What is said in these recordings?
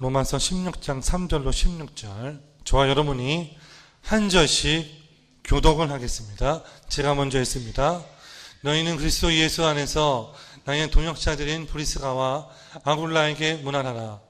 로마서 16장 3절로 16절. 저와 여러분이 한 절씩 교독을 하겠습니다. 제가 먼저 했습니다. 너희는 그리스도 예수 안에서 나의 동역자들인 브리스가와 아굴라에게 문안하라.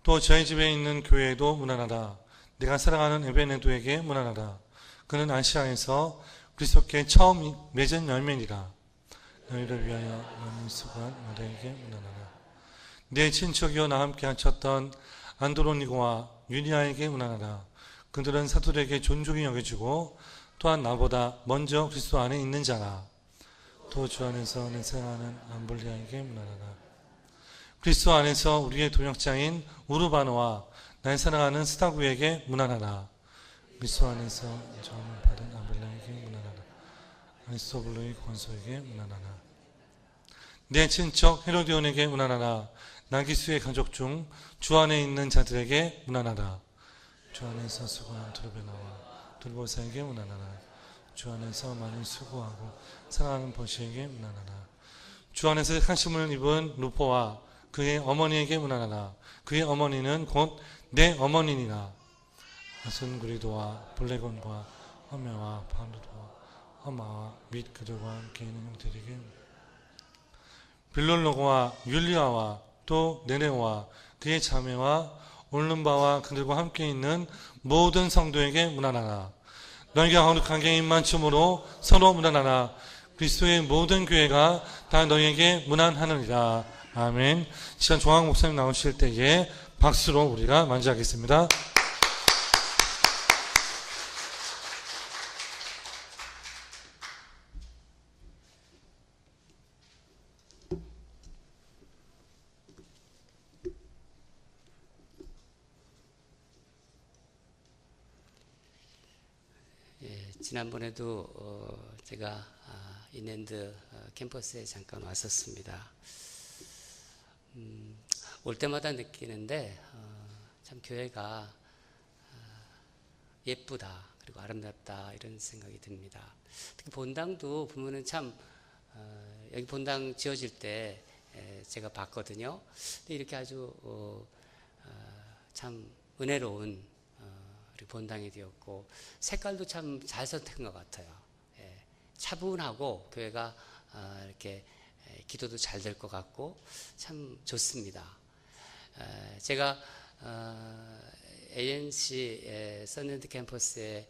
또 저희 집에 있는 교회에도 문안하라. 내가 사랑하는 에베네도에게 문안하라. 그는 아시아에서 그리스도께 처음 맺은 열매니라. 너희를 위하여 많은 수고한 마리아에게 문안하라. 내 친척이요 나 함께 앉혔던 안드로니고와 유니아에게 문안하라. 그들은 사도들에게 존중히 여겨지고 또한 나보다 먼저 그리스도 안에 있는 자라. 또 주 안에서 내 사랑하는 암블리아에게 문안하라. 그리스도 안에서 우리의 동역자인 우르바노와 날 사랑하는 스타구에게 문안하라. 그리스도 안에서 저음을 받은 아벨라에게 문안하라. 아리스토블로의 권소에게 문안하라. 내 친척 헤로디온에게 문안하라. 나기수의 가족 중 주 안에 있는 자들에게 문안하라. 주 안에서 수고한 두르베나와 둘보사에게 문안하라. 주 안에서 많이 수고하고 사랑하는 버시에게 문안하라. 주 안에서 택하심을 입은 루포와 그의 어머니에게 문안하라. 그의 어머니는 곧 내 어머니니라. 아순구리도와 블레곤과 허메와 파누도와 허마와 및 그들과 함께 있는 형제들에게 빌롤로고와 율리아와 또 네레오와 그의 자매와 올름바와 그들과 함께 있는 모든 성도에게 문안하라. 너희가 거룩하게 입맞춤으로 서로 문안하라. 그리스도의 모든 교회가 다 너희에게 문안하느니라. 아멘. 시간 조항 목사님 나오실 때에 박수로 우리가 만지하겠습니다. 지난번에도 제가 인랜드 캠퍼스에 잠깐 왔었습니다. 올 때마다 느끼는데 참 교회가 예쁘다 그리고 아름답다 이런 생각이 듭니다. 특히 본당도 보면은 참 여기 본당 지어질 때 제가 봤거든요. 근데 이렇게 아주 참 은혜로운 우리 본당이 되었고 색깔도 참 잘 선택한 것 같아요. 차분하고 교회가 이렇게 기도도 잘 될 것 같고 참 좋습니다. 제가 ANC 선랜드 캠퍼스에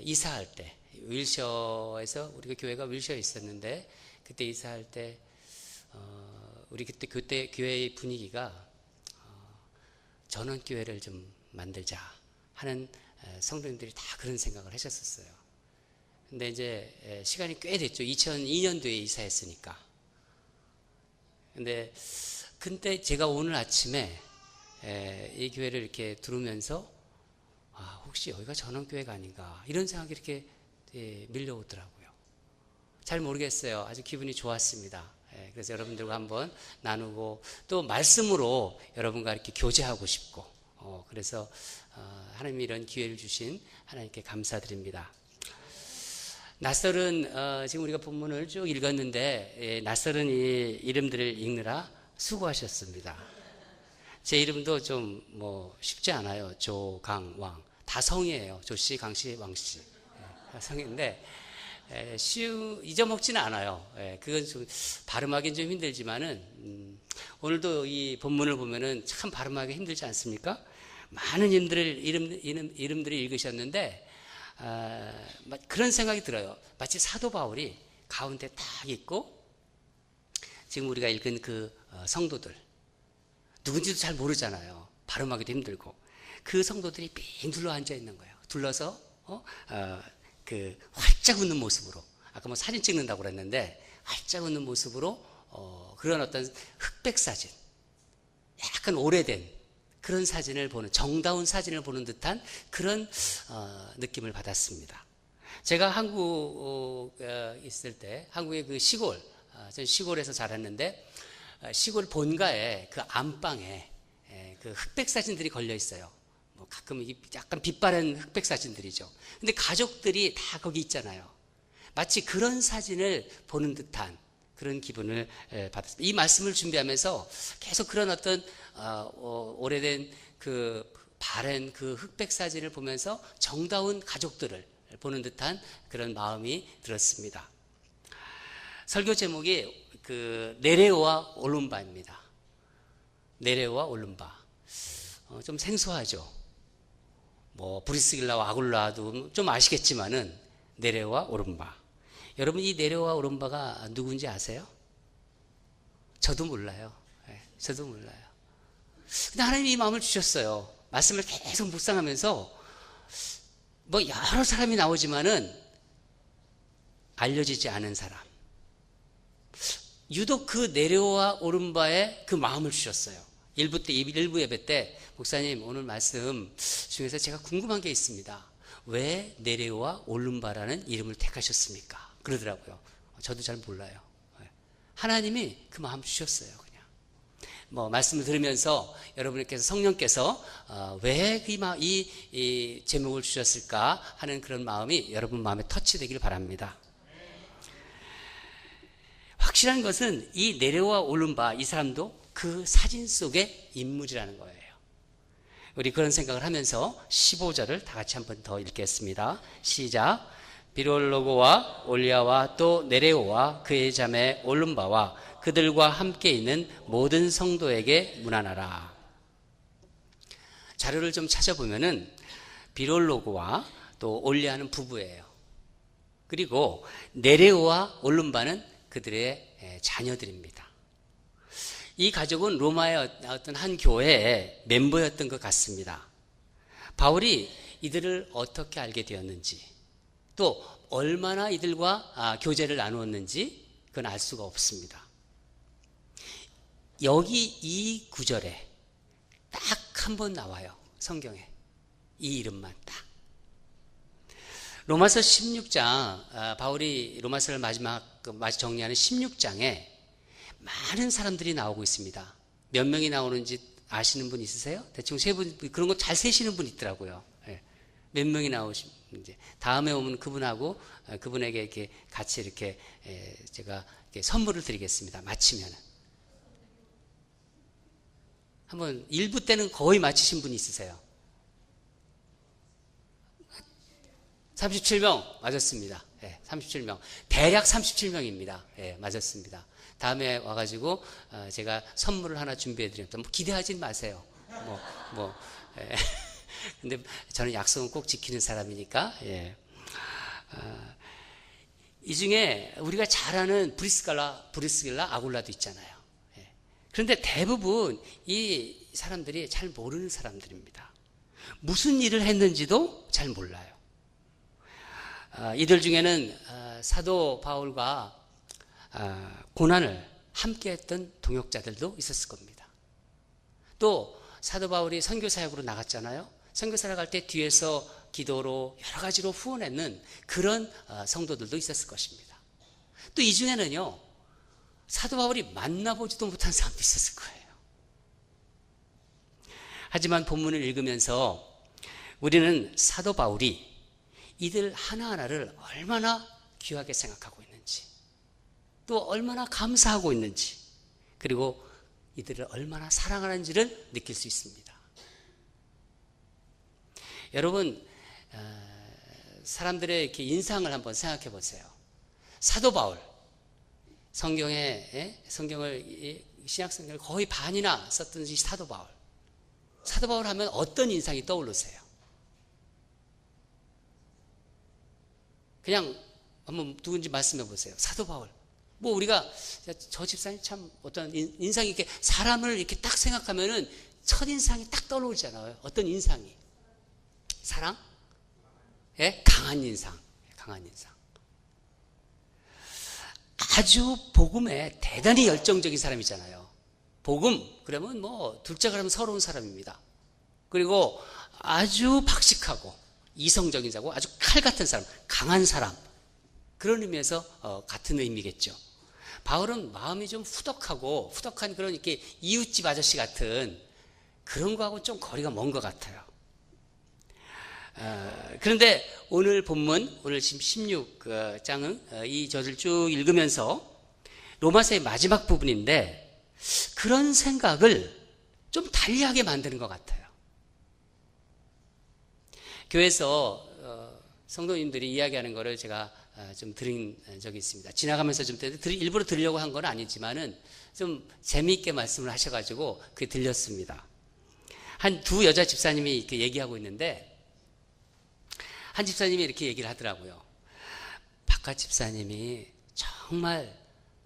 이사할 때 윌셔에서 우리가 교회가 윌셔에 있었는데 그때 이사할 때 우리 그때 교회의 분위기가 전원교회를 좀 만들자 하는 성도님들이 다 그런 생각을 하셨었어요. 근데 이제 시간이 꽤 됐죠. 2002년도에 이사했으니까. 근데 제가 오늘 아침에 이 교회를 이렇게 들으면서 혹시 여기가 전원교회가 아닌가 이런 생각이 이렇게 밀려오더라고요. 잘 모르겠어요. 아주 기분이 좋았습니다. 그래서 여러분들과 한번 나누고 또 말씀으로 여러분과 이렇게 교제하고 싶고 그래서 하나님이 이런 기회를 주신 하나님께 감사드립니다. 낯설은 지금 우리가 본문을 쭉 읽었는데 낯설은 이 이름들을 읽느라 수고하셨습니다. 제 이름도 좀 쉽지 않아요. 조, 강, 왕 다 성이에요. 조씨, 강씨, 왕씨 다 성인데 잊어먹지는 않아요. 그건 좀 발음하기는 좀 힘들지만은 오늘도 이 본문을 보면은 참 발음하기 힘들지 않습니까? 많은 이름들을 읽으셨는데 그런 생각이 들어요. 마치 사도 바울이 가운데 딱 있고 지금 우리가 읽은 그 성도들 누군지도 잘 모르잖아요. 발음하기도 힘들고 그 성도들이 빙 둘러 앉아 있는 거예요. 둘러서 그 활짝 웃는 모습으로 아까 사진 찍는다고 그랬는데 활짝 웃는 모습으로 그런 어떤 흑백 사진 약간 오래된 그런 사진을 보는 정다운 사진을 보는 듯한 그런 느낌을 받았습니다. 제가 한국 있을 때 한국의 그 시골 전 시골에서 자랐는데 시골 본가에 그 안방에 그 흑백 사진들이 걸려 있어요. 가끔 약간 빛바랜 흑백 사진들이죠. 근데 가족들이 다 거기 있잖아요. 마치 그런 사진을 보는 듯한 그런 기분을 받았습니다. 이 말씀을 준비하면서 계속 그런 어떤 오래된 그 바른 그 흑백 사진을 보면서 정다운 가족들을 보는 듯한 그런 마음이 들었습니다. 설교 제목이 그 네레오와 올lum바입니다. 네레오와 올lum바. 좀 생소하죠. 뭐 브리스길라와 아굴라도 좀 아시겠지만은 네레오와 올lum바. 여러분 이 네레오와 올lum바가 누군지 아세요? 저도 몰라요. 저도 몰라요. 근데 하나님이 이 마음을 주셨어요. 말씀을 계속 묵상하면서 뭐 여러 사람이 나오지만은 알려지지 않은 사람. 유독 그 네레오와 올lum바에 그 마음을 주셨어요. 일부 예배 때 목사님 오늘 말씀 중에서 제가 궁금한 게 있습니다. 왜 네레오와 올lum바라는 이름을 택하셨습니까? 그러더라고요. 저도 잘 몰라요. 하나님이 그 마음 주셨어요. 그냥 뭐 말씀을 들으면서 여러분께서 성령께서 왜 이 제목을 주셨을까 하는 그런 마음이 여러분 마음에 터치되길 바랍니다. 확실한 것은 이 네레오와 올lum바 이 사람도 그 사진 속의 인물이라는 거예요. 우리 그런 생각을 하면서 15절을 다 같이 한 번 더 읽겠습니다. 시작. 비롤로고와 올리아와 또 네레오와 그의 자매 올lum바와 그들과 함께 있는 모든 성도에게 문안하라. 자료를 좀 찾아보면은 비롤로고와 또 올리아는 부부예요. 그리고 네레오와 올lum바는 그들의 자녀들입니다. 이 가족은 로마의 어떤 한 교회의 멤버였던 것 같습니다. 바울이 이들을 어떻게 알게 되었는지 또 얼마나 이들과 교제를 나누었는지 그건 알 수가 없습니다. 여기 이 구절에 딱 한 번 나와요. 성경에 이 이름만 딱. 로마서 16장 바울이 로마서를 마지막 정리하는 16장에 많은 사람들이 나오고 있습니다. 몇 명이 나오는지 아시는 분 있으세요? 대충 세 분, 그런 거 잘 세시는 분 있더라고요. 몇 명이 나오시는지. 다음에 오면 그분하고 그분에게 이렇게 같이 이렇게 제가 이렇게 선물을 드리겠습니다. 마치면은. 한번 1부 때는 거의 마치신 분 있으세요? 37명 맞았습니다. 37명. 대략 37명입니다. 맞았습니다. 다음에 와가지고 제가 선물을 하나 준비해드립니다. 뭐 기대하지 마세요. 근데 저는 약속은 꼭 지키는 사람이니까. 이 중에 우리가 잘 아는 브리스길라 아굴라도 있잖아요. 그런데 대부분 이 사람들이 잘 모르는 사람들입니다. 무슨 일을 했는지도 잘 몰라요. 이들 중에는 사도 바울과 고난을 함께했던 동역자들도 있었을 겁니다. 또 사도 바울이 선교 사역으로 나갔잖아요. 선교 사역 할 때 뒤에서 기도로 여러 가지로 후원했는 그런 성도들도 있었을 것입니다. 또 이 중에는요, 사도 바울이 만나보지도 못한 사람도 있었을 거예요. 하지만 본문을 읽으면서 우리는 사도 바울이 이들 하나하나를 얼마나 귀하게 생각하고 있는지, 또 얼마나 감사하고 있는지, 그리고 이들을 얼마나 사랑하는지를 느낄 수 있습니다. 여러분, 사람들의 이렇게 인상을 한번 생각해 보세요. 사도 바울, 성경을 신약성경을 거의 반이나 썼던 이 사도 바울. 사도 바울 하면 어떤 인상이 떠오르세요? 그냥 한번 누군지 말씀해 보세요. 사도 바울. 뭐 우리가 저 집사님 참 어떤 인상이 이렇게 사람을 이렇게 딱 생각하면은 첫 인상이 딱 떠오르잖아요. 어떤 인상이? 사랑? 강한 인상. 강한 인상. 아주 복음에 대단히 열정적인 사람이잖아요. 복음 그러면 뭐 둘째 그러면 서러운 사람입니다. 그리고 아주 박식하고 이성적인 사람, 아주 칼 같은 사람, 강한 사람, 그런 의미에서 같은 의미겠죠. 바울은 마음이 좀 후덕한 그런 이렇게 이웃집 아저씨 같은 그런 거하고 좀 거리가 먼 것 같아요. 그런데 오늘 본문, 오늘 지금 16장은 이 저를 쭉 읽으면서 로마서의 마지막 부분인데 그런 생각을 좀 달리하게 만드는 것 같아요. 교회에서 성도님들이 이야기하는 거를 제가 좀 들은 적이 있습니다. 지나가면서 좀 일부러 들으려고 한 건 아니지만은 좀 재미있게 말씀을 하셔가지고 그게 들렸습니다. 한 두 여자 집사님이 이렇게 얘기하고 있는데 한 집사님이 이렇게 얘기를 하더라고요. 바깥 집사님이 정말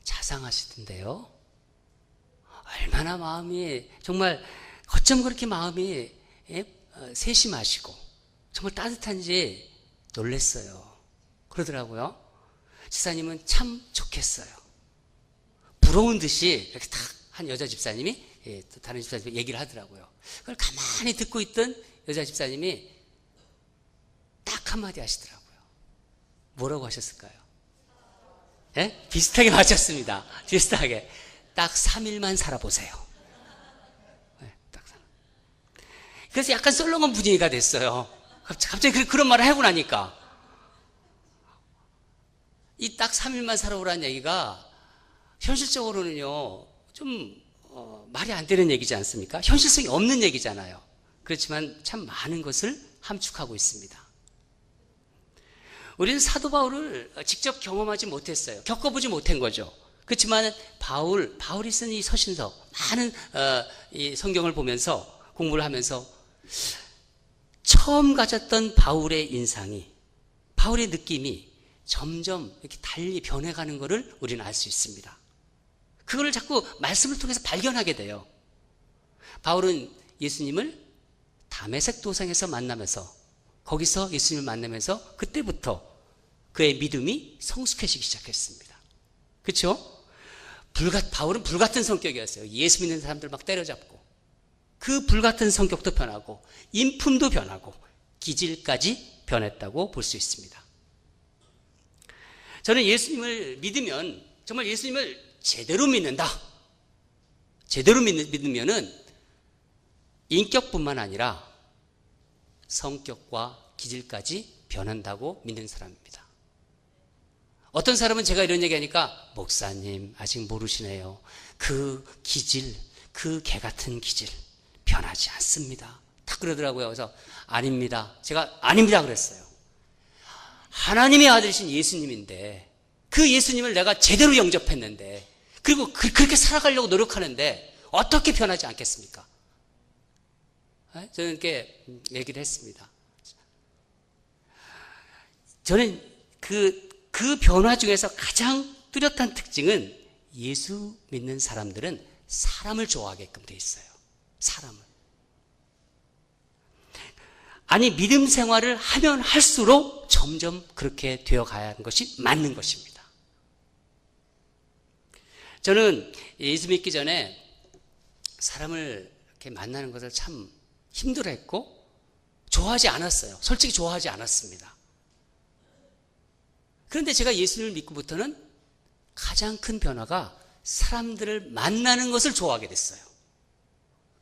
자상하시던데요. 얼마나 마음이 정말 어쩜 그렇게 마음이 세심하시고 정말 따뜻한지 놀랬어요. 그러더라고요. 집사님은 참 좋겠어요. 부러운 듯이 이렇게 딱 한 여자 집사님이 또 다른 집사님이 얘기를 하더라고요. 그걸 가만히 듣고 있던 여자 집사님이 딱 한마디 하시더라고요. 뭐라고 하셨을까요? 예? 비슷하게 맞췄습니다. 비슷하게. 딱 3일만 살아보세요. 네, 딱 3일. 그래서 약간 썰렁한 분위기가 됐어요. 갑자기 그런 말을 하고 나니까. 이 딱 3일만 살아보라는 얘기가 현실적으로는요, 좀, 말이 안 되는 얘기지 않습니까? 현실성이 없는 얘기잖아요. 그렇지만 참 많은 것을 함축하고 있습니다. 우리는 사도 바울을 직접 경험하지 못했어요. 겪어보지 못한 거죠. 그렇지만 바울이 쓴 이 서신서, 많은 이 성경을 보면서 공부를 하면서 처음 가졌던 바울의 인상이, 바울의 느낌이 점점 이렇게 달리 변해가는 것을 우리는 알 수 있습니다. 그걸 자꾸 말씀을 통해서 발견하게 돼요. 바울은 예수님을 다메섹 도상에서 만나면서, 거기서 예수님을 만나면서 그때부터 그의 믿음이 성숙해지기 시작했습니다. 그렇죠? 바울은 불같은 성격이었어요. 예수 믿는 사람들 막 때려잡고, 그 불같은 성격도 변하고 인품도 변하고 기질까지 변했다고 볼 수 있습니다. 저는 예수님을 믿으면, 정말 예수님을 제대로 믿는다. 제대로 믿으면은 인격뿐만 아니라 성격과 기질까지 변한다고 믿는 사람입니다. 어떤 사람은 제가 이런 얘기하니까, 목사님 아직 모르시네요. 그 기질, 그 개 같은 기질 변하지 않습니다. 딱 그러더라고요. 그래서 아닙니다. 제가 아닙니다 그랬어요. 하나님의 아들이신 예수님인데, 그 예수님을 내가 제대로 영접했는데, 그리고 그렇게 살아가려고 노력하는데 어떻게 변하지 않겠습니까? 저는 이렇게 얘기를 했습니다. 저는 그 변화 중에서 가장 뚜렷한 특징은, 예수 믿는 사람들은 사람을 좋아하게끔 돼 있어요. 사람을. 아니, 믿음 생활을 하면 할수록 점점 그렇게 되어가야 하는 것이 맞는 것입니다. 저는 예수 믿기 전에 사람을 이렇게 만나는 것을 참 힘들어했고 좋아하지 않았어요. 솔직히 좋아하지 않았습니다. 그런데 제가 예수님을 믿고부터는 가장 큰 변화가 사람들을 만나는 것을 좋아하게 됐어요.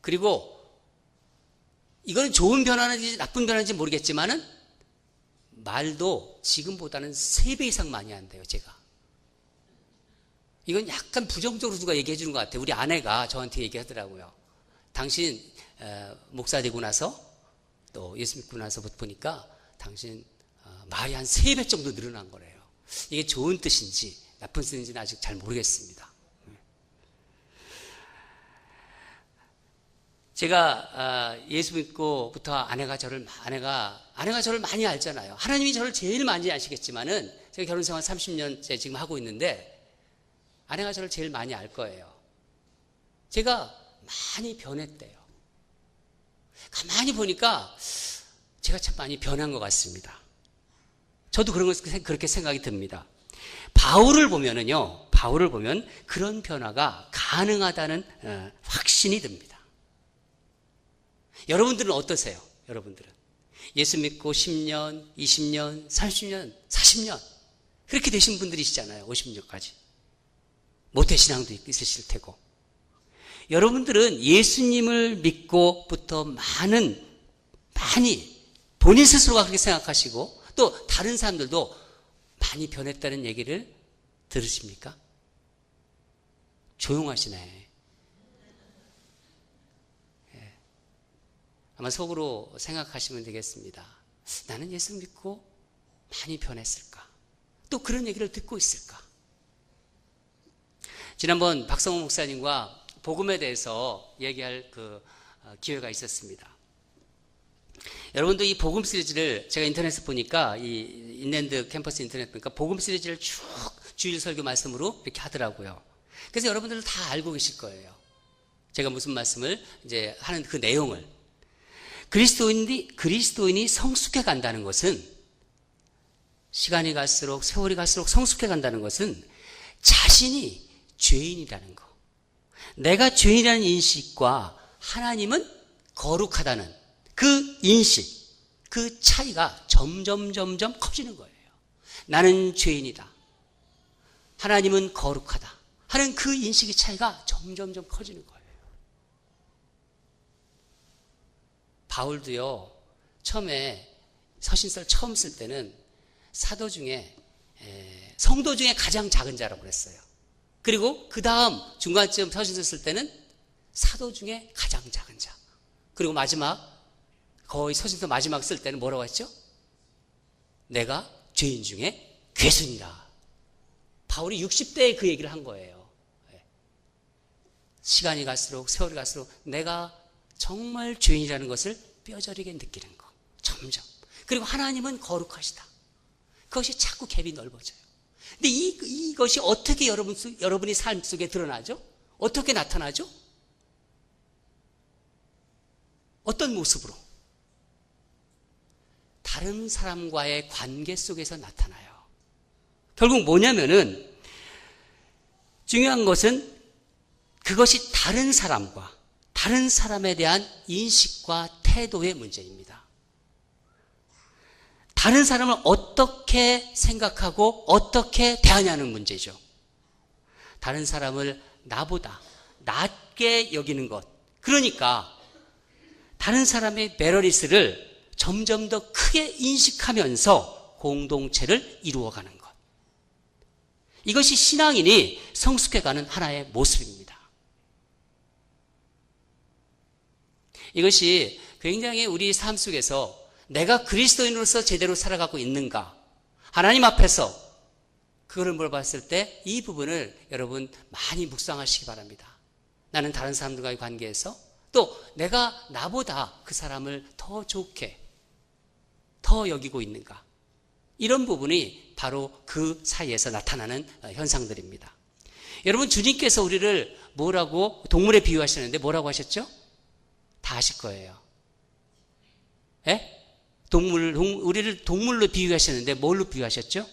그리고 이건 좋은 변화인지 나쁜 변화인지 모르겠지만은 말도 지금보다는 3배 이상 많이 한대요, 제가. 이건 약간 부정적으로 누가 얘기해 주는 것 같아요. 우리 아내가 저한테 얘기하더라고요. 당신 목사 되고 나서, 또 예수 믿고 나서부터 보니까 당신 말이 한 3배 정도 늘어난 거래요. 이게 좋은 뜻인지 나쁜 뜻인지는 아직 잘 모르겠습니다. 제가 예수 믿고부터 아내가 저를 많이 알잖아요. 하나님이 저를 제일 많이 아시겠지만은, 제가 결혼 생활 30년째 지금 하고 있는데 아내가 저를 제일 많이 알 거예요. 제가 많이 변했대요. 가만히 보니까 제가 참 많이 변한 것 같습니다. 저도 그렇게 생각이 듭니다. 바울을 보면 그런 변화가 가능하다는 확신이 듭니다. 여러분들은 어떠세요? 여러분들은 예수 믿고 10년, 20년, 30년, 40년 그렇게 되신 분들이시잖아요. 50년까지. 모태신앙도 있으실 테고. 여러분들은 예수님을 믿고부터 많이 본인 스스로가 그렇게 생각하시고 또 다른 사람들도 많이 변했다는 얘기를 들으십니까? 조용하시네. 예. 아마 속으로 생각하시면 되겠습니다. 나는 예수 믿고 많이 변했을까? 또 그런 얘기를 듣고 있을까? 지난번 박성호 목사님과 복음에 대해서 얘기할 기회가 있었습니다. 여러분도 이 복음 시리즈를 제가 인터넷에 보니까 이 인랜드 캠퍼스 인터넷 보니까 복음 시리즈를 쭉 주일 설교 말씀으로 이렇게 하더라고요. 그래서 여러분들은 다 알고 계실 거예요. 제가 무슨 말씀을 이제 하는 그 내용을. 그리스도인이 성숙해 간다는 것은, 시간이 갈수록 세월이 갈수록 성숙해 간다는 것은 자신이 죄인이라는 거, 내가 죄인이라는 인식과 하나님은 거룩하다는 그 인식, 그 차이가 점점 커지는 거예요. 나는 죄인이다, 하나님은 거룩하다 하는 그 인식의 차이가 점점 커지는 거예요. 바울도요, 처음에 서신서를 처음 쓸 때는 사도 중에, 성도 중에 가장 작은 자라고 그랬어요. 그리고 그 다음 중간쯤 서신서 쓸 때는 사도 중에 가장 작은 자. 그리고 마지막, 거의 서신서 마지막 쓸 때는 뭐라고 했죠? 내가 죄인 중에 괴순이라. 바울이 60대에 그 얘기를 한 거예요. 시간이 갈수록 세월이 갈수록 내가 정말 죄인이라는 것을 뼈저리게 느끼는 거. 점점. 그리고 하나님은 거룩하시다. 그것이 자꾸 갭이 넓어져요. 근데 이것이 어떻게 여러분이 삶 속에 드러나죠? 어떻게 나타나죠? 어떤 모습으로? 다른 사람과의 관계 속에서 나타나요. 결국 뭐냐면은, 중요한 것은 그것이 다른 사람과 다른 사람에 대한 인식과 태도의 문제입니다. 다른 사람을 어떻게 생각하고 어떻게 대하냐는 문제죠. 다른 사람을 나보다 낮게 여기는 것. 그러니까 다른 사람의 매너리스를 점점 더 크게 인식하면서 공동체를 이루어가는 것. 이것이 신앙인이 성숙해가는 하나의 모습입니다. 이것이 굉장히 우리 삶 속에서 내가 그리스도인으로서 제대로 살아가고 있는가, 하나님 앞에서 그거를 물어봤을 때 이 부분을 여러분 많이 묵상하시기 바랍니다. 나는 다른 사람들과의 관계에서 또 내가 나보다 그 사람을 더 좋게, 더 여기고 있는가, 이런 부분이 바로 그 사이에서 나타나는 현상들입니다. 여러분, 주님께서 우리를 뭐라고 동물에 비유하시는데 뭐라고 하셨죠? 다 아실 거예요. 예? 우리를 동물로 비유하셨는데 뭘로 비유하셨죠?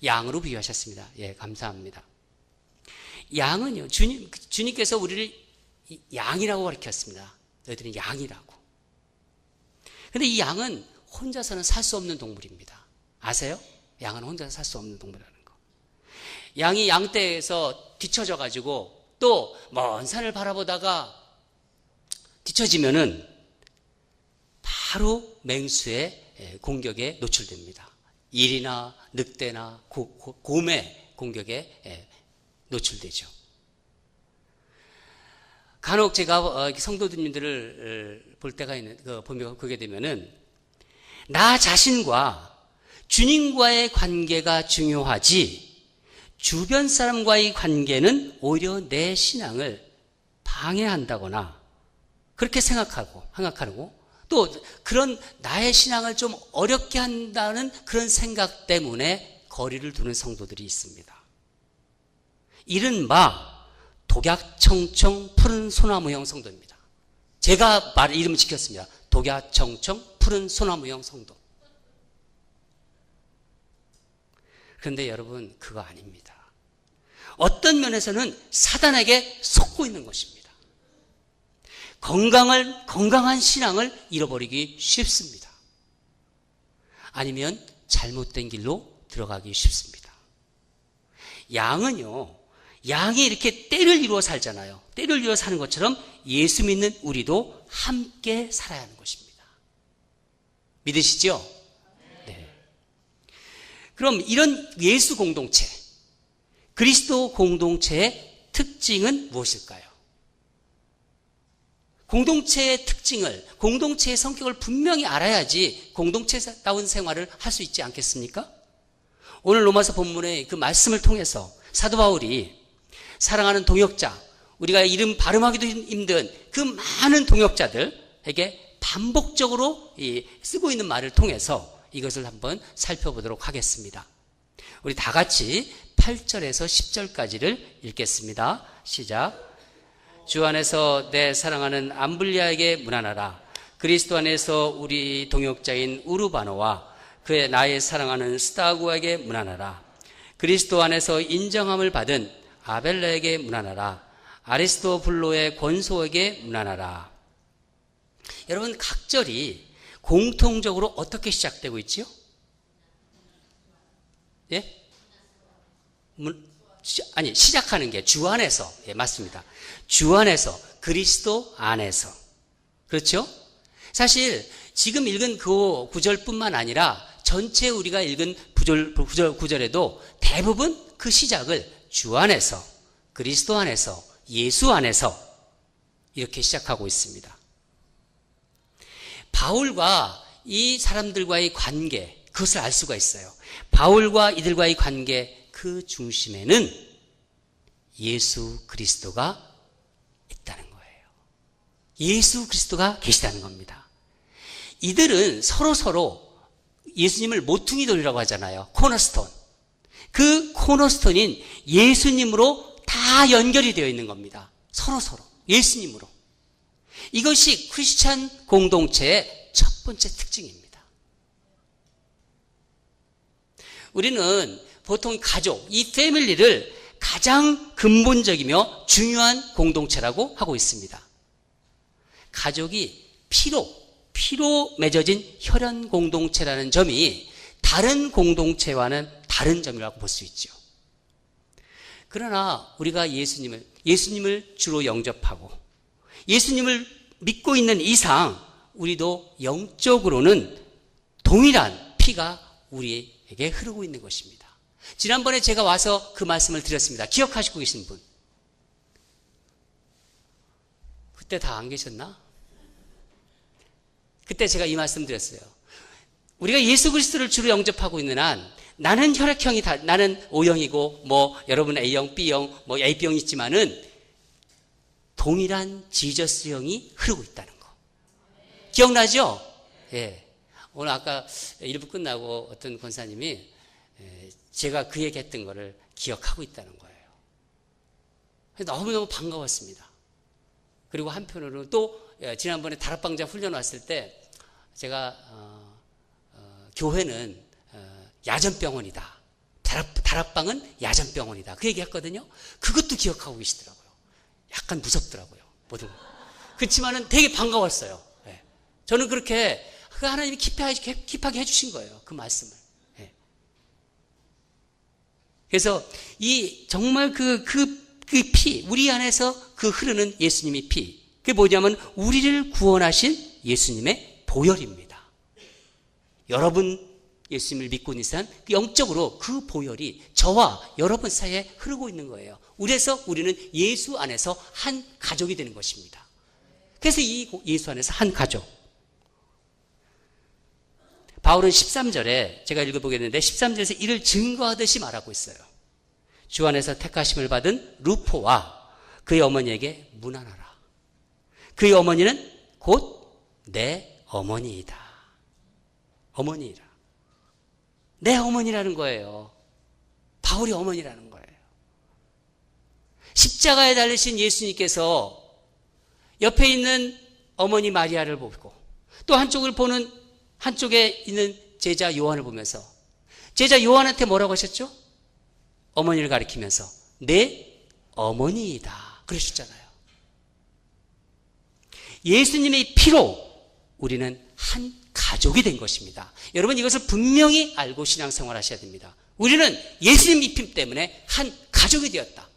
양으로 비유하셨습니다. 예, 감사합니다. 양은요, 주님께서 우리를 양이라고 가르쳤습니다. 너희들은 양이라고. 근데 이 양은 혼자서는 살 수 없는 동물입니다. 아세요? 양은 혼자서 살 수 없는 동물이라는 거. 양이 양떼에서 뒤처져 가지고 또 먼 산을 바라보다가 뒤처지면은 바로 맹수의 공격에 노출됩니다. 일이나 늑대나 곰의 공격에 노출되죠. 간혹 제가 성도님들을 볼 때가 보게 되면은 나 자신과 주님과의 관계가 중요하지 주변 사람과의 관계는 오히려 내 신앙을 방해한다거나 그렇게 생각하고 또 그런 나의 신앙을 좀 어렵게 한다는 그런 생각 때문에 거리를 두는 성도들이 있습니다. 이른바 독야청청 푸른 소나무형 성도입니다. 제가 이름을 지켰습니다. 독야청청 푸른 소나무형 성도. 그런데 여러분, 그거 아닙니다. 어떤 면에서는 사단에게 속고 있는 것입니다. 건강한 신앙을 잃어버리기 쉽습니다. 아니면 잘못된 길로 들어가기 쉽습니다. 양이 이렇게 떼를 이루어 살잖아요. 떼를 이루어 사는 것처럼 예수 믿는 우리도 함께 살아야 하는 것입니다. 믿으시죠? 네. 그럼 이런 예수 공동체, 그리스도 공동체의 특징은 무엇일까요? 공동체의 특징을, 공동체의 성격을 분명히 알아야지 공동체다운 생활을 할 수 있지 않겠습니까? 오늘 로마서 본문의 그 말씀을 통해서 사도 바울이 사랑하는 동역자, 우리가 이름 발음하기도 힘든 그 많은 동역자들에게 반복적으로 쓰고 있는 말을 통해서 이것을 한번 살펴보도록 하겠습니다. 우리 다 같이 8절에서 10절까지를 읽겠습니다. 시작. 주 안에서 내 사랑하는 암블리아에게 문안하라. 그리스도 안에서 우리 동역자인 우르바노와 그의 나의 사랑하는 스타구에게 문안하라. 그리스도 안에서 인정함을 받은 아벨라에게 문안하라. 아리스토블로의 권소에게 문안하라. 여러분, 각 절이 공통적으로 어떻게 시작되고 있지요? 예? 시작하는 게 주 안에서. 예, 맞습니다. 주 안에서, 그리스도 안에서. 그렇죠? 사실 지금 읽은 그 구절뿐만 아니라 전체 우리가 읽은 구절에도 대부분 그 시작을 주 안에서, 그리스도 안에서, 예수 안에서 이렇게 시작하고 있습니다. 바울과 이 사람들과의 관계, 그것을 알 수가 있어요. 바울과 이들과의 관계 그 중심에는 예수 그리스도가 있다는 거예요. 예수 그리스도가 계시다는 겁니다. 이들은 서로 예수님을 모퉁이 돌이라고 하잖아요. 코너스톤. 그 코너스톤인 예수님으로 다 연결이 되어 있는 겁니다. 서로 예수님으로. 이것이 크리스찬 공동체의 첫 번째 특징입니다. 우리는 보통 가족, 이 패밀리를 가장 근본적이며 중요한 공동체라고 하고 있습니다. 가족이 피로 맺어진 혈연 공동체라는 점이 다른 공동체와는 다른 점이라고 볼 수 있죠. 그러나 우리가 예수님을 주로 영접하고 예수님을 믿고 있는 이상 우리도 영적으로는 동일한 피가 우리에게 흐르고 있는 것입니다. 지난번에 제가 와서 그 말씀을 드렸습니다. 기억하시고 계신 분? 그때 다 안 계셨나? 그때 제가 이 말씀 드렸어요. 우리가 예수 그리스도를 주로 영접하고 있는 한 나는 혈액형이 나는 O형이고 여러분 A형, B형, AB형 있지만은 동일한 지저스형이 흐르고 있다는 거. 기억나죠? 예. 오늘 아까 일부 끝나고 어떤 권사님이 제가 그 얘기 했던 거를 기억하고 있다는 거예요. 너무너무 반가웠습니다. 그리고 한편으로 또 지난번에 다락방장 훈련 왔을 때 제가 교회는 야전병원이다. 다락방은 야전병원이다. 그 얘기 했거든요. 그것도 기억하고 계시더라고요. 약간 무섭더라고요. 모든 거. 그렇지만은 되게 반가웠어요. 네. 저는 그렇게 하나님이 킵하게 해주신 거예요. 그 말씀을. 네. 그래서 정말 그 피, 우리 안에서 그 흐르는 예수님의 피, 그게 뭐냐면 우리를 구원하신 예수님의 보혈입니다. 여러분 예수님을 믿고 있는 사람, 영적으로 그 보혈이 저와 여러분 사이에 흐르고 있는 거예요. 그래서 우리는 예수 안에서 한 가족이 되는 것입니다. 그래서 이 예수 안에서 한 가족. 바울은 13절에 제가 읽어보겠는데 13절에서 이를 증거하듯이 말하고 있어요. 주 안에서 택하심을 받은 루포와 그의 어머니에게 문안하라. 그의 어머니는 곧 내 어머니이다. 어머니이라. 내 어머니라는 거예요. 바울이 어머니라는 거예요. 십자가에 달리신 예수님께서 옆에 있는 어머니 마리아를 보고 또 한쪽에 있는 제자 요한을 보면서 제자 요한한테 뭐라고 하셨죠? 어머니를 가리키면서 내 어머니이다 그러셨잖아요. 예수님의 피로 우리는 한 가족이 된 것입니다. 여러분 이것을 분명히 알고 신앙생활 하셔야 됩니다. 우리는 예수님 피 때문에 한 가족이 되었다.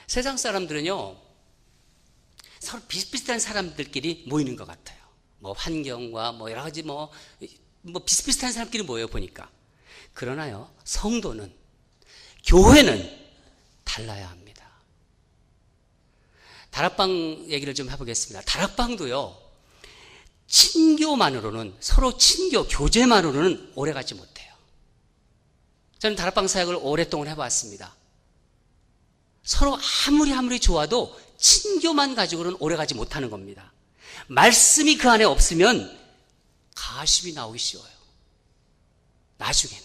세상 사람들은요 서로 비슷비슷한 사람들끼리 모이는 것 같아요. 뭐 환경과 뭐 여러 가지 뭐 비슷비슷한 사람끼리 모여 보니까. 그러나요, 성도는, 교회는 달라야 합니다. 다락방 얘기를 좀 해보겠습니다. 다락방도요, 친교만으로는, 서로 친교, 교제만으로는 오래가지 못해요. 저는 다락방 사역을 오랫동안 해봤습니다. 서로 아무리 좋아도 친교만 가지고는 오래가지 못하는 겁니다. 말씀이 그 안에 없으면 가십이 나오기 쉬워요. 나중에는.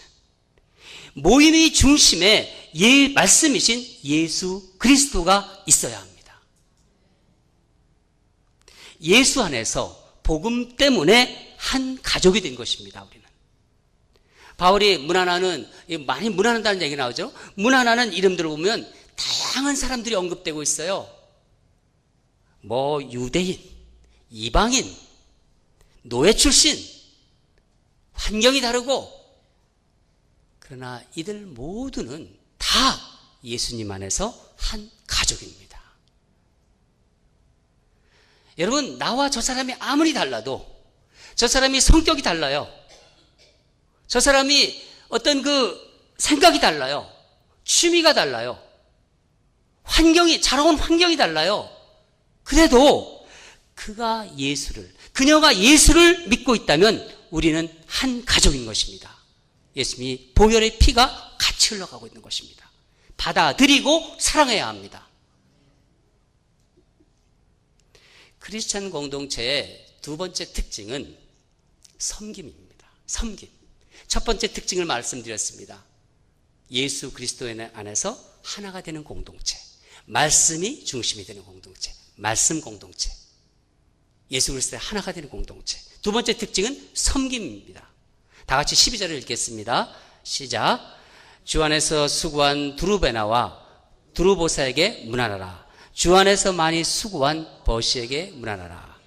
모임의 중심에 말씀이신 예수 그리스도가 있어야 합니다. 예수 안에서 복음 때문에 한 가족이 된 것입니다, 우리는. 바울이 문하나는, 많이 문하는다는 얘기 나오죠? 문하나는 이름들을 보면 다양한 사람들이 언급되고 있어요. 뭐 유대인, 이방인, 노예 출신, 환경이 다르고, 그러나 이들 모두는 다 예수님 안에서 한 가족입니다. 여러분, 나와 저 사람이 아무리 달라도, 저 사람이 성격이 달라요. 저 사람이 어떤 생각이 달라요. 취미가 달라요. 자라온 환경이 달라요. 그래도 그녀가 예수를 믿고 있다면 우리는 한 가족인 것입니다. 예수님이 보혈의 피가 같이 흘러가고 있는 것입니다. 받아들이고 사랑해야 합니다. 크리스찬 공동체의 두 번째 특징은 섬김입니다. 섬김. 첫 번째 특징을 말씀드렸습니다. 예수 그리스도 안에서 하나가 되는 공동체. 말씀이 중심이 되는 공동체. 말씀 공동체. 예수 그리스도의 하나가 되는 공동체. 두 번째 특징은 섬김입니다. 다 같이 12절을 읽겠습니다. 시작. 주 안에서 수고한 두루베나와 두루보사에게 문안하라. 주 안에서 많이 수고한 버시에게 문안하라.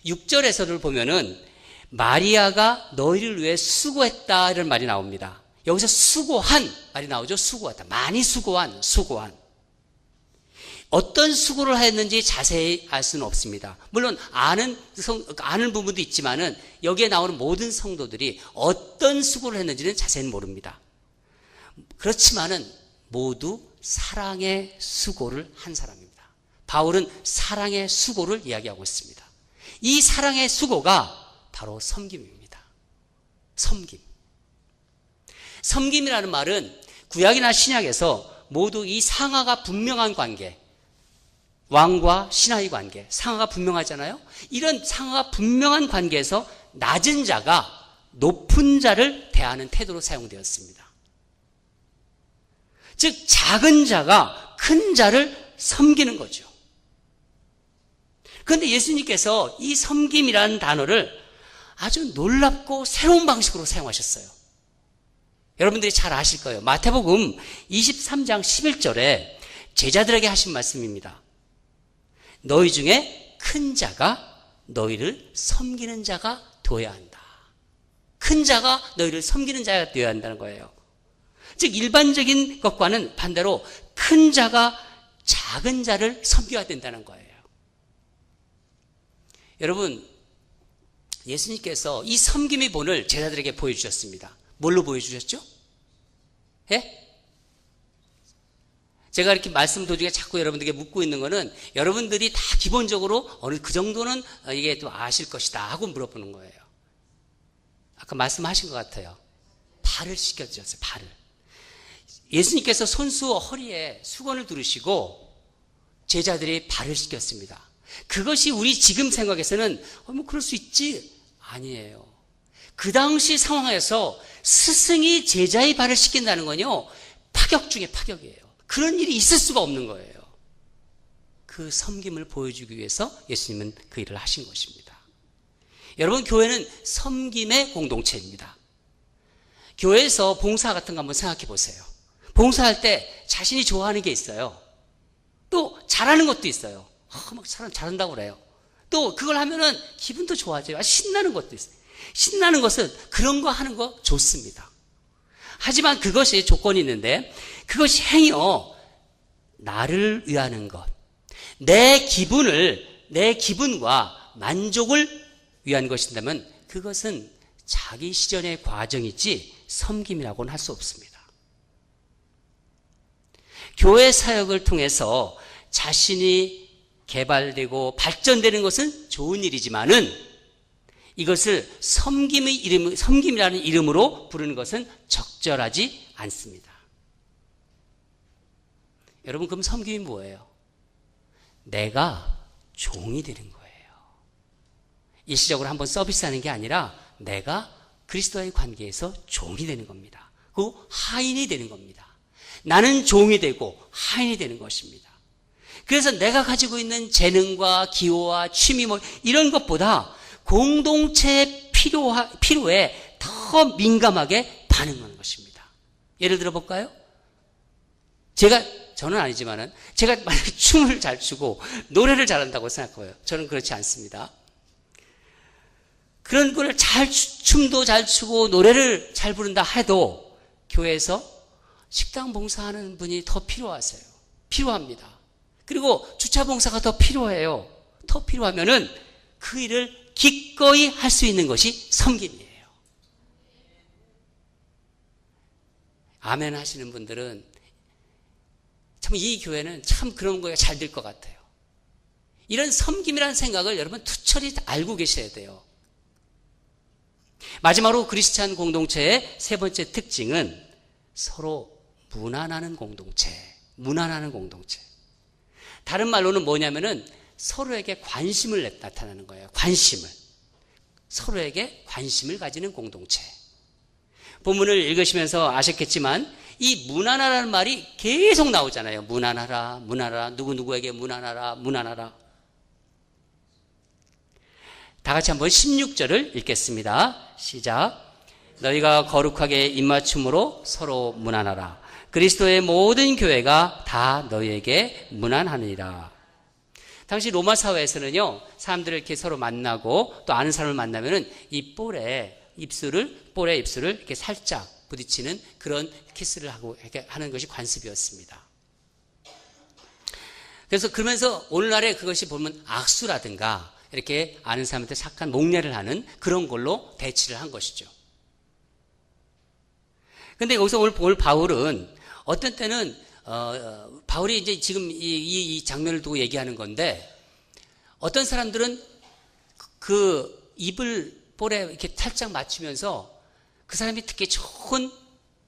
6절에서를 보면은 마리아가 너희를 위해 수고했다 이런 말이 나옵니다. 여기서 수고한 말이 나오죠. 수고했다. 많이 수고한. 어떤 수고를 했는지 자세히 알 수는 없습니다. 물론 아는 부분도 있지만은 여기에 나오는 모든 성도들이 어떤 수고를 했는지는 자세히는 모릅니다. 그렇지만은 모두 사랑의 수고를 한 사람입니다. 바울은 사랑의 수고를 이야기하고 있습니다. 이 사랑의 수고가 바로 섬김입니다. 섬김이라는 말은 구약이나 신약에서 모두 이 상하가 분명한 관계, 왕과 신하의 관계, 상하가 분명하잖아요. 이런 상하가 분명한 관계에서 낮은 자가 높은 자를 대하는 태도로 사용되었습니다. 즉 작은 자가 큰 자를 섬기는 거죠. 그런데 예수님께서 이 섬김이라는 단어를 아주 놀랍고 새로운 방식으로 사용하셨어요. 여러분들이 잘 아실 거예요. 마태복음 23장 11절에 제자들에게 하신 말씀입니다. 너희 중에 큰 자가 너희를 섬기는 자가 되어야 한다. 큰 자가 너희를 섬기는 자가 되어야 한다는 거예요. 즉 일반적인 것과는 반대로 큰 자가 작은 자를 섬겨야 된다는 거예요. 여러분, 예수님께서 이 섬김의 본을 제자들에게 보여주셨습니다. 뭘로 보여주셨죠? 예? 제가 이렇게 말씀 도중에 자꾸 여러분들에게 묻고 있는 거는 여러분들이 다 기본적으로 어느 그 정도는 이게 또 아실 것이다 하고 물어보는 거예요. 아까 말씀하신 것 같아요. 발을 씻겨주셨어요. 발을. 예수님께서 손수 허리에 수건을 두르시고 제자들이 발을 씻겼습니다. 그것이 우리 지금 생각에서는 뭐 그럴 수 있지? 아니에요. 그 당시 상황에서 스승이 제자의 발을 씻긴다는 건요, 파격 중에 파격이에요. 그런 일이 있을 수가 없는 거예요. 그 섬김을 보여주기 위해서 예수님은 그 일을 하신 것입니다. 여러분, 교회는 섬김의 공동체입니다. 교회에서 봉사 같은 거 한번 생각해 보세요. 봉사할 때 자신이 좋아하는 게 있어요. 또 잘하는 것도 있어요. 막 사람 잘한다고 그래요. 또 그걸 하면은 기분도 좋아져요. 신나는 것도 있어요. 신나는 것은 그런 거 하는 거 좋습니다. 하지만 그것이 조건이 있는데, 그것이 행여 나를 위하는 것, 내 기분과 만족을 위한 것인다면 그것은 자기 실현의 과정이지 섬김이라고는 할 수 없습니다. 교회 사역을 통해서 자신이 개발되고 발전되는 것은 좋은 일이지만은 이것을 섬김이라는 이름으로 부르는 것은 적절하지 않습니다. 여러분, 그럼 섬김이 뭐예요? 내가 종이 되는 거예요. 일시적으로 한번 서비스하는 게 아니라 내가 그리스도와의 관계에서 종이 되는 겁니다. 그리고 하인이 되는 겁니다. 나는 종이 되고 하인이 되는 것입니다. 그래서 내가 가지고 있는 재능과 기호와 취미 이런 것보다 공동체의 필요에 더 민감하게 반응하는 것입니다. 예를 들어 볼까요? 저는 아니지만은 제가 만약에 춤을 잘 추고 노래를 잘한다고 생각해요. 저는 그렇지 않습니다. 그런 걸 춤도 잘 추고 노래를 잘 부른다 해도 교회에서 식당 봉사하는 분이 더 필요합니다. 그리고 주차 봉사가 더 필요해요. 더 필요하면은 그 일을 기꺼이 할 수 있는 것이 섬김이에요. 아멘 하시는 분들은 참 이 교회는 참 그런 거가 잘 될 것 같아요. 이런 섬김이라는 생각을 여러분 투철히 알고 계셔야 돼요. 마지막으로 크리스찬 공동체의 세 번째 특징은 서로 무난하는 공동체. 다른 말로는 뭐냐면은 서로에게 관심을 나타나는 거예요. 서로에게 관심을 가지는 공동체. 본문을 읽으시면서 아셨겠지만 이 무난하라는 말이 계속 나오잖아요. 무난하라. 누구누구에게 무난하라. 다 같이 한번 16절을 읽겠습니다. 시작. 너희가 거룩하게 입맞춤으로 서로 무난하라. 그리스도의 모든 교회가 다 너희에게 무난하느니라. 당시 로마 사회에서는요, 사람들을 이렇게 서로 만나고 또 아는 사람을 만나면은 이 볼에 입술을 이렇게 살짝 부딪히는 그런 키스를 하고 이렇게 하는 것이 관습이었습니다. 그래서 그러면서 오늘날에 그것이 보면 악수라든가 이렇게 아는 사람한테 착한 목례를 하는 그런 걸로 대치를 한 것이죠. 근데 여기서 오늘 바울은 어떤 때는 바울이 이제 지금 이 장면을 두고 얘기하는 건데 어떤 사람들은 그 입을 볼에 이렇게 살짝 맞추면서 그 사람이 특히 좋은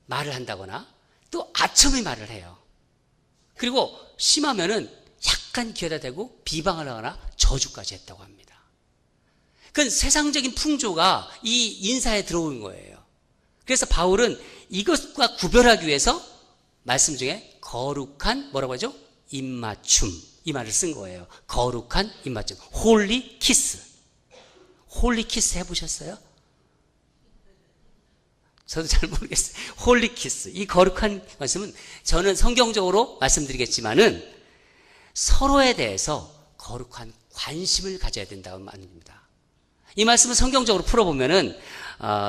말을 한다거나 또 아첨의 말을 해요. 그리고 심하면은 약간 귀에다 대고 비방을 하거나 저주까지 했다고 합니다. 그건 세상적인 풍조가 이 인사에 들어온 거예요. 그래서 바울은 이것과 구별하기 위해서 말씀 중에 거룩한 뭐라고 하죠? 입맞춤 이 말을 쓴 거예요. 거룩한 입맞춤. 홀리 키스. 홀리 키스 해보셨어요? 저도 잘 모르겠어요. 홀리 키스. 이 거룩한 말씀은 저는 성경적으로 말씀드리겠지만은 서로에 대해서 거룩한 관심을 가져야 된다는 말입니다. 이 말씀을 성경적으로 풀어보면은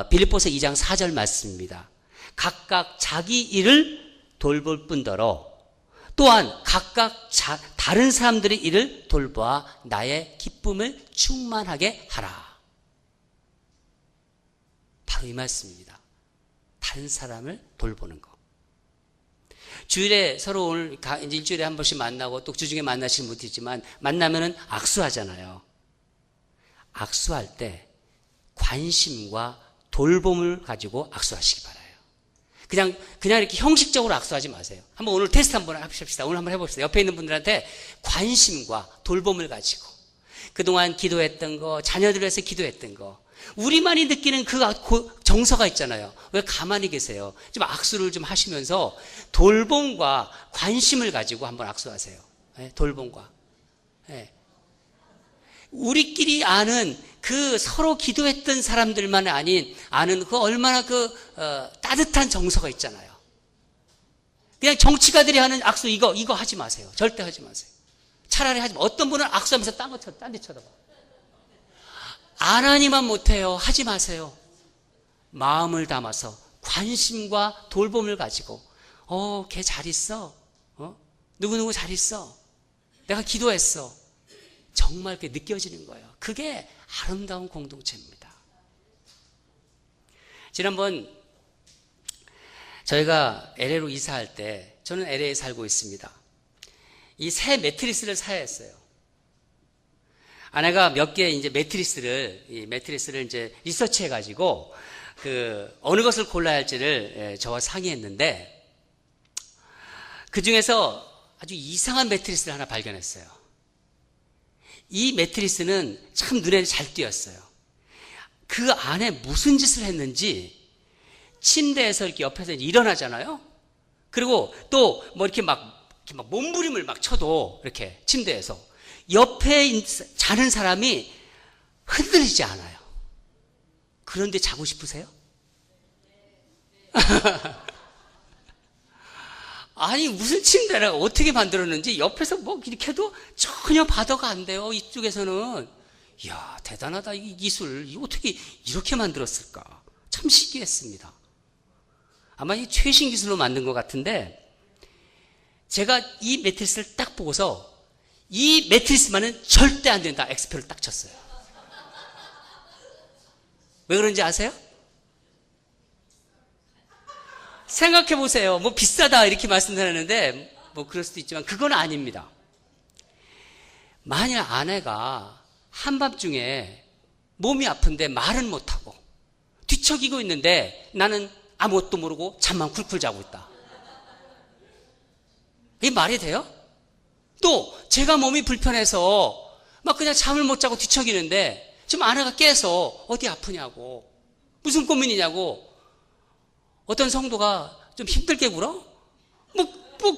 빌립보서 2장 4절 말씀입니다. 각각 자기 일을 돌볼 뿐더러 또한 각각 다른 사람들의 일을 돌보아 나의 기쁨을 충만하게 하라. 바로 이 말씀입니다. 다른 사람을 돌보는 거. 주일에 서로 오늘 이제 일주일에 한 번씩 만나고 또 주중에 만나시는 분도 있지만 만나면은 악수하잖아요. 악수할 때 관심과 돌봄을 가지고 악수하시기 바라요. 그냥 이렇게 형식적으로 악수하지 마세요. 한번 오늘 테스트 한번 합시다. 오늘 한번 해봅시다. 옆에 있는 분들한테 관심과 돌봄을 가지고 그동안 기도했던 거, 자녀들 위해서 기도했던 거, 우리만이 느끼는 그 정서가 있잖아요. 왜 가만히 계세요? 좀 악수를 좀 하시면서 돌봄과 관심을 가지고 한번 악수하세요. 네, 돌봄과. 네. 우리끼리 아는 그 서로 기도했던 사람들만 아는 그 얼마나 따뜻한 정서가 있잖아요. 그냥 정치가들이 하는 악수 이거 하지 마세요. 절대 하지 마세요. 차라리 하지 마. 어떤 분은 악수하면서 딴 데 쳐다봐. 안 하니만 못해요. 하지 마세요. 마음을 담아서 관심과 돌봄을 가지고 걔 잘 있어. 누구누구 잘 있어. 내가 기도했어. 정말 그게 느껴지는 거예요. 그게 아름다운 공동체입니다. 지난번 저희가 LA로 이사할 때, 저는 LA에 살고 있습니다. 이 새 매트리스를 사야 했어요. 아내가 몇 개의 이제 매트리스를 이제 리서치해가지고 어느 것을 골라야 할지를 저와 상의했는데, 그 중에서 아주 이상한 매트리스를 하나 발견했어요. 이 매트리스는 참 눈에 잘 띄었어요. 그 안에 무슨 짓을 했는지, 침대에서 이렇게 옆에서 일어나잖아요. 그리고 또 뭐 이렇게 막 몸부림을 막 쳐도 이렇게 침대에서 옆에 자는 사람이 흔들리지 않아요. 그런데 자고 싶으세요? 아니, 무슨 침대를 어떻게 만들었는지 옆에서 뭐 이렇게 해도 전혀 바더가 안 돼요. 이쪽에서는. 이야, 대단하다. 이 기술. 이거 어떻게 이렇게 만들었을까? 참 신기했습니다. 아마 이 최신 기술로 만든 것 같은데, 제가 이 매트리스를 딱 보고서 이 매트리스만은 절대 안 된다. X표를 딱 쳤어요. 왜 그런지 아세요? 생각해 보세요. 뭐 비싸다 이렇게 말씀드렸는데 뭐 그럴 수도 있지만 그건 아닙니다. 만약 아내가 한밤중에 몸이 아픈데 말은 못하고 뒤척이고 있는데 나는 아무것도 모르고 잠만 쿨쿨 자고 있다. 이게 말이 돼요? 또 제가 몸이 불편해서 막 그냥 잠을 못 자고 뒤척이는데 지금 아내가 깨서 어디 아프냐고, 무슨 고민이냐고, 어떤 성도가 좀 힘들게 굴어?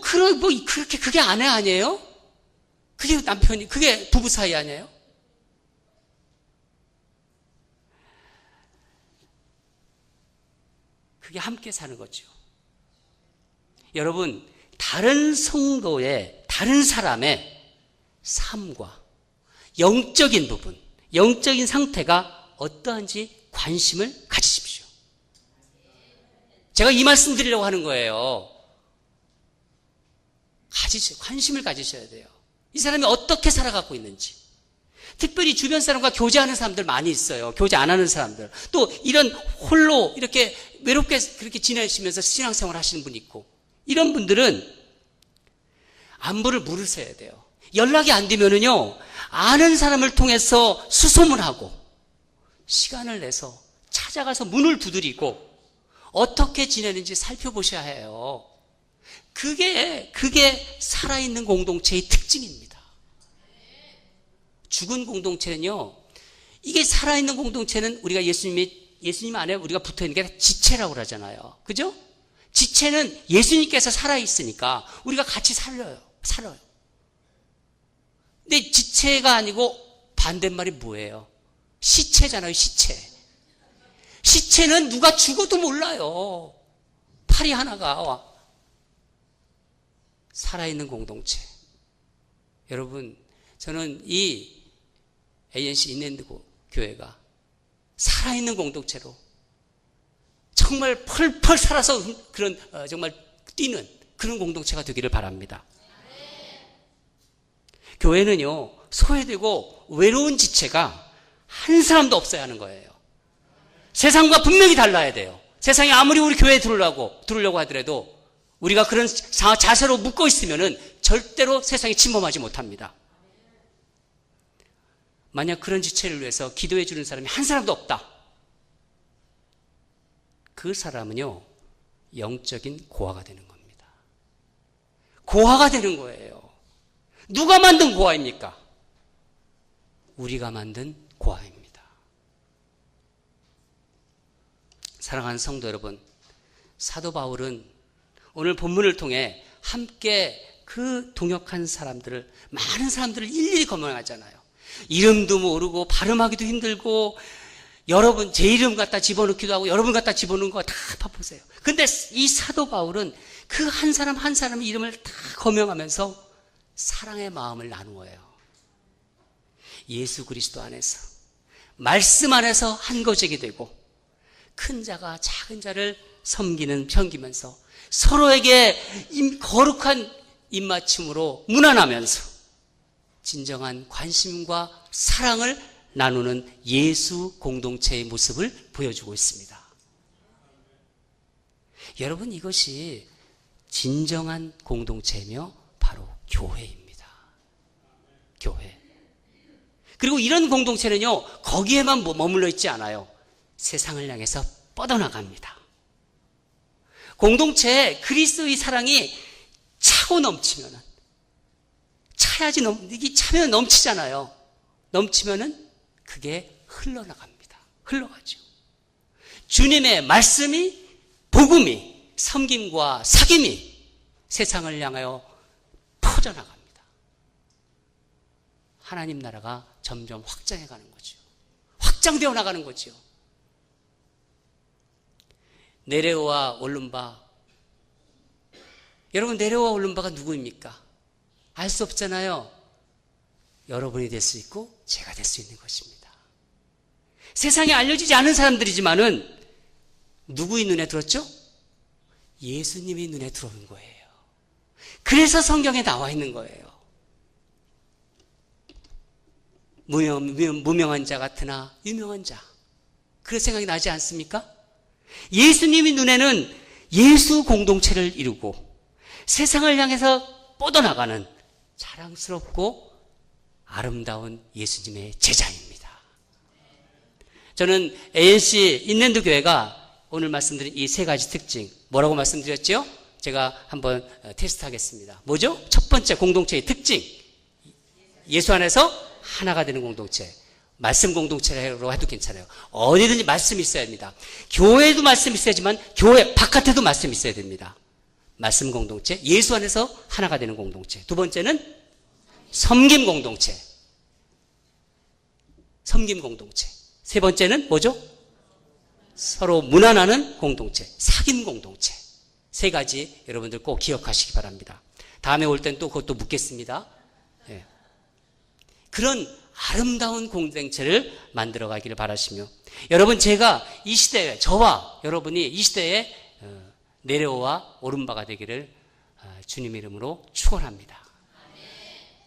그렇게, 그게 아내 아니에요? 그게 남편이, 그게 부부 사이 아니에요? 그게 함께 사는 거죠. 여러분, 다른 성도의, 다른 사람의 삶과 영적인 부분, 영적인 상태가 어떠한지 관심을 가지십시오. 제가 이 말씀 드리려고 하는 거예요. 관심을 가지셔야 돼요. 이 사람이 어떻게 살아가고 있는지. 특별히 주변 사람과 교제하는 사람들 많이 있어요. 교제 안 하는 사람들. 또 이런 홀로 이렇게 외롭게 그렇게 지내시면서 신앙생활 하시는 분이 있고, 이런 분들은 안부를 물으셔야 돼요. 연락이 안 되면은요, 아는 사람을 통해서 수소문하고 시간을 내서 찾아가서 문을 두드리고 어떻게 지내는지 살펴보셔야 해요. 그게 살아있는 공동체의 특징입니다. 죽은 공동체는요, 이게 살아있는 공동체는 우리가 예수님 안에 우리가 붙어 있는 게 지체라고 그러잖아요. 그죠? 지체는 예수님께서 살아있으니까 우리가 같이 살아요. 근데 지체가 아니고 반대말이 뭐예요? 시체잖아요, 시체. 시체는 누가 죽어도 몰라요. 팔이 하나가. 살아있는 공동체. 여러분, 저는 이 ANC 인랜드 교회가 살아있는 공동체로 정말 펄펄 살아서 그런 정말 뛰는 그런 공동체가 되기를 바랍니다. 교회는요, 소외되고 외로운 지체가 한 사람도 없어야 하는 거예요. 세상과 분명히 달라야 돼요. 세상이 아무리 우리 교회에 들으려고 하더라도 우리가 그런 자세로 묶어 있으면은 절대로 세상이 침범하지 못합니다. 만약 그런 지체를 위해서 기도해 주는 사람이 한 사람도 없다. 그 사람은요, 영적인 고아가 되는 겁니다. 고아가 되는 거예요. 누가 만든 고아입니까? 우리가 만든 고아입니다. 사랑하는 성도 여러분, 사도 바울은 오늘 본문을 통해 함께 그 동역한 사람들을, 많은 사람들을 일일이 거명하잖아요. 이름도 모르고 발음하기도 힘들고, 여러분 제 이름 갖다 집어넣기도 하고 여러분 갖다 집어넣는 거 다 봐보세요. 근데 이 사도 바울은 그 한 사람 한 사람의 이름을 다 거명하면서 사랑의 마음을 나누어요. 예수 그리스도 안에서, 말씀 안에서 한 거적이 되고, 큰 자가 작은 자를 섬기면서 서로에게 거룩한 입맞춤으로 무난하면서 진정한 관심과 사랑을 나누는 예수 공동체의 모습을 보여주고 있습니다. 여러분, 이것이 진정한 공동체이며 바로 교회입니다. 교회. 그리고 이런 공동체는요, 거기에만 머물러 있지 않아요. 세상을 향해서 뻗어나갑니다. 공동체에 그리스도의 사랑이 차고 넘치면은, 이게 차면 넘치잖아요. 넘치면은 그게 흘러나갑니다. 흘러가죠. 주님의 말씀이, 복음이, 섬김과 사귐이 세상을 향하여 퍼져나갑니다. 하나님 나라가 점점 확장해 가는 거죠. 확장되어 나가는 거죠. 네레오와 올lum바. 여러분, 네레오와 올lum바가 누구입니까? 알 수 없잖아요. 여러분이 될 수 있고 제가 될 수 있는 것입니다. 세상에 알려지지 않은 사람들이지만은 누구의 눈에 들었죠? 예수님이 눈에 들어오는 거예요. 그래서 성경에 나와 있는 거예요. 무명한 자 같으나 유명한 자. 그런 생각이 나지 않습니까? 예수님의 눈에는 예수 공동체를 이루고 세상을 향해서 뻗어나가는 자랑스럽고 아름다운 예수님의 제자입니다. 저는 ANC 인랜드 교회가 오늘 말씀드린 이 세 가지 특징, 뭐라고 말씀드렸죠? 제가 한번 테스트하겠습니다. 뭐죠? 첫 번째 공동체의 특징, 예수 안에서 하나가 되는 공동체. 말씀 공동체로 해도 괜찮아요. 어디든지 말씀이 있어야 됩니다. 교회에도 말씀이 있어야지만 교회 바깥에도 말씀이 있어야 됩니다. 말씀 공동체, 예수 안에서 하나가 되는 공동체. 두 번째는 섬김 공동체. 섬김 공동체. 세 번째는 뭐죠? 서로 문안하는 공동체, 사귐 공동체. 세 가지 여러분들 꼭 기억하시기 바랍니다. 다음에 올 땐 또 그것도 묻겠습니다. 네. 그런 아름다운 공동체를 만들어 가기를 바라시며, 여러분, 제가 이 시대에, 저와 여러분이 이 시대에 네레오와 올lum바가 되기를 주님 이름으로 축원합니다.